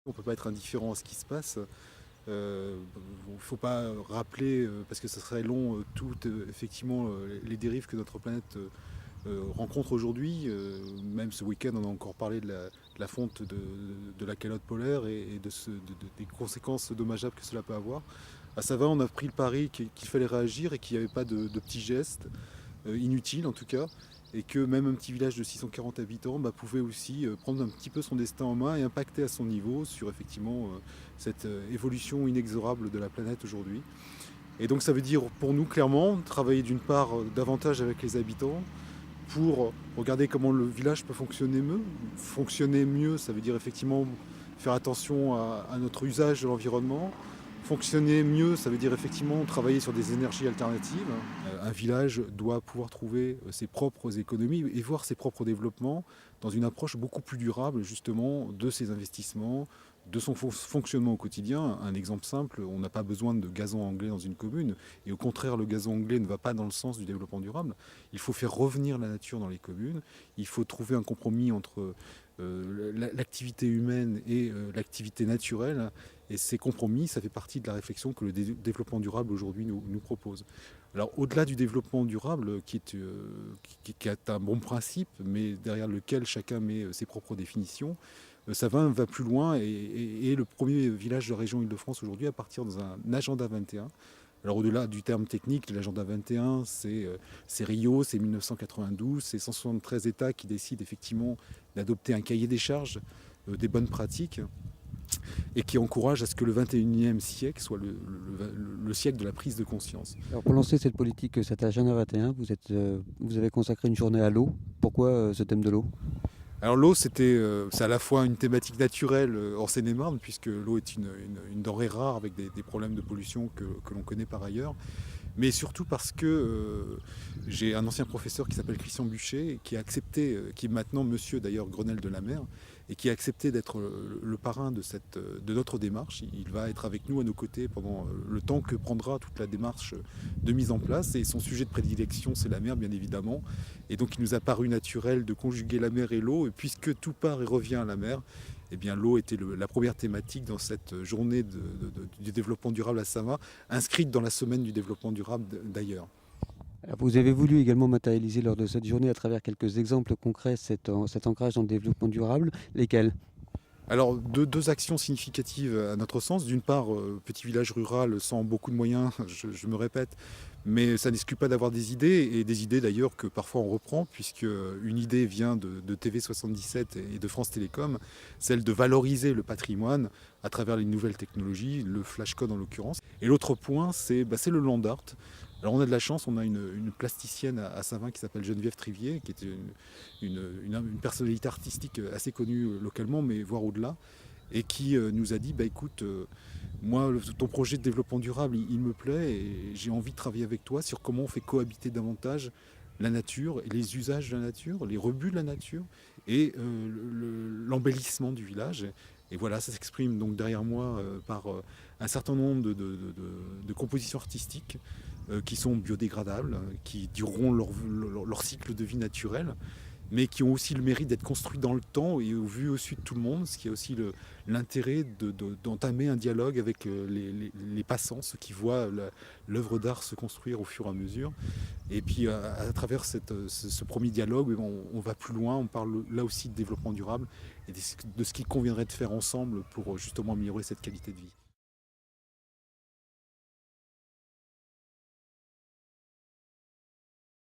On ne peut pas être indifférent à ce qui se passe. Il ne faut pas rappeler, parce que ce serait long, toutes effectivement les dérives que notre planète rencontre aujourd'hui. Même ce week-end, on a encore parlé de la fonte de la calotte polaire et des conséquences dommageables que cela peut avoir. À Savin, on a pris le pari qu'il fallait réagir et qu'il n'y avait pas de petits gestes, inutiles en tout cas, et que même un petit village de 640 habitants pouvait aussi prendre un petit peu son destin en main et impacter à son niveau sur effectivement cette évolution inexorable de la planète aujourd'hui. Et donc ça veut dire pour nous clairement travailler d'une part davantage avec les habitants pour regarder comment le village peut fonctionner mieux. Fonctionner mieux, ça veut dire effectivement faire attention à notre usage de l'environnement. Fonctionner mieux, ça veut dire effectivement travailler sur des énergies alternatives. Un village doit pouvoir trouver ses propres économies et voir ses propres développements dans une approche beaucoup plus durable justement de ses investissements, de son fonctionnement au quotidien. Un exemple simple, on n'a pas besoin de gazon anglais dans une commune, et au contraire le gazon anglais ne va pas dans le sens du développement durable. Il faut faire revenir la nature dans les communes, il faut trouver un compromis entre l'activité humaine et l'activité naturelle, et ces compromis, ça fait partie de la réflexion que le développement durable aujourd'hui nous propose. Alors au-delà du développement durable, qui est un bon principe, mais derrière lequel chacun met ses propres définitions, Savin va plus loin et est le premier village de la région Île-de-France aujourd'hui à partir dans un agenda 21. Alors au-delà du terme technique, l'agenda 21, c'est Rio, c'est 1992, c'est 173 États qui décident effectivement d'adopter un cahier des charges, des bonnes pratiques, et qui encourage à ce que le 21e siècle soit le siècle de la prise de conscience. Alors pour lancer cette politique, cet agenda 21, vous avez consacré une journée à l'eau. Pourquoi ce thème de l'eau? Alors l'eau, c'est à la fois une thématique naturelle en Seine-et-Marne, puisque l'eau est une denrée rare avec des problèmes de pollution que l'on connaît par ailleurs, mais surtout parce que j'ai un ancien professeur qui s'appelle Christian Buchet, qui a accepté, qui est maintenant monsieur d'ailleurs Grenelle de la Mer, et qui a accepté d'être le parrain de notre démarche. Il va être avec nous à nos côtés pendant le temps que prendra toute la démarche de mise en place, et son sujet de prédilection c'est la mer bien évidemment, et donc il nous a paru naturel de conjuguer la mer et l'eau, et puisque tout part et revient à la mer, eh bien, l'eau était la première thématique dans cette journée du développement durable à Savin, inscrite dans la semaine du développement durable d'ailleurs. Alors, vous avez voulu également matérialiser lors de cette journée à travers quelques exemples concrets cet ancrage dans le développement durable. Lesquels? Alors, deux actions significatives à notre sens. D'une part, petit village rural sans beaucoup de moyens, je me répète, mais ça n'exclut pas d'avoir des idées, et des idées d'ailleurs que parfois on reprend, puisque une idée vient de TV77 et de France Télécom, celle de valoriser le patrimoine à travers les nouvelles technologies, le flashcode en l'occurrence. Et l'autre point, c'est le land art. Alors on a de la chance, on a une plasticienne à Savin qui s'appelle Geneviève Trivier, qui est une personnalité artistique assez connue localement, mais voire au-delà, et qui nous a dit, écoute, moi ton projet de développement durable, il me plaît, et j'ai envie de travailler avec toi sur comment on fait cohabiter davantage la nature, et les usages de la nature, les rebuts de la nature, et l'embellissement du village. Et voilà, ça s'exprime donc derrière moi par un certain nombre de compositions artistiques qui sont biodégradables, qui dureront leur cycle de vie naturel, mais qui ont aussi le mérite d'être construits dans le temps et au vu aussi de tout le monde, ce qui a aussi l'intérêt d'entamer un dialogue avec les passants, ceux qui voient l'œuvre d'art se construire au fur et à mesure. Et puis à travers ce premier dialogue, on va plus loin, on parle là aussi de développement durable et de ce qu'il conviendrait de faire ensemble pour justement améliorer cette qualité de vie.